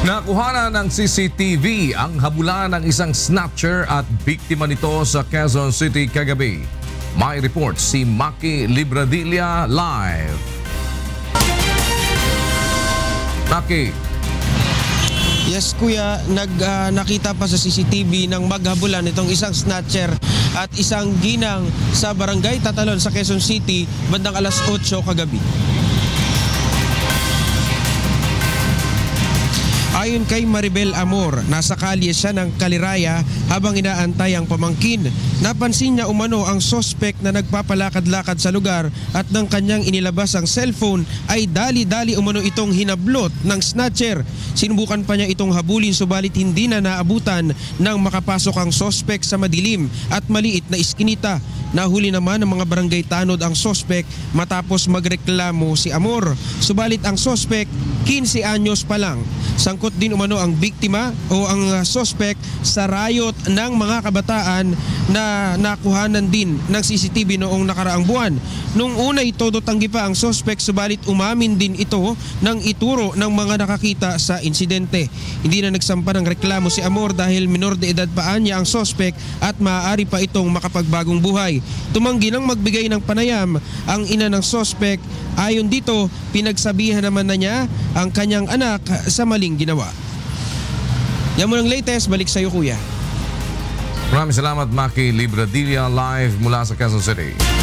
Nakuha ng CCTV ang habulan ng isang snatcher at biktima nito sa Quezon City kagabi. May report si Maki Libradilla live. Maki. Yes kuya, nakita pa sa CCTV ng maghabulan itong isang snatcher at isang ginang sa barangay Tatalon sa Quezon City bandang alas 8 kagabi. Ayon kay Maribel Amor, nasa kalye siya ng Kaliraya habang inaantay ang pamangkin. Napansin niya umano ang sospek na nagpapalakad-lakad sa lugar at nang kanyang inilabas ang cellphone ay dali-dali umano itong hinablot ng snatcher. Sinubukan pa niya itong habulin subalit hindi na naabutan nang makapasok ang sospek sa madilim at maliit na iskinita. Nahuli naman ng mga barangay tanod ang sospek matapos magreklamo si Amor. Subalit ang sospek 15 anyos pa lang. Sangkot din umano ang biktima o ang sospek sa riot ng mga kabataan na nakuhanan din ng CCTV noong nakaraang buwan. Nung una todo tanggi pa ang sospek subalit umamin din ito ng ituro ng mga nakakita sa insidente. Hindi na nagsampa ng reklamo si Amor dahil minor de edad pa niya ang sospek at maaari pa itong makapagbagong buhay. Tumanggi nang magbigay ng panayam ang ina ng sospek. Ayon dito, pinagsabihan naman na niya ang kanyang anak sa maling ginawa. Yan mo ng latest, balik sa iyo kuya. Maraming salamat Maki Libradilla live mula sa Quezon City.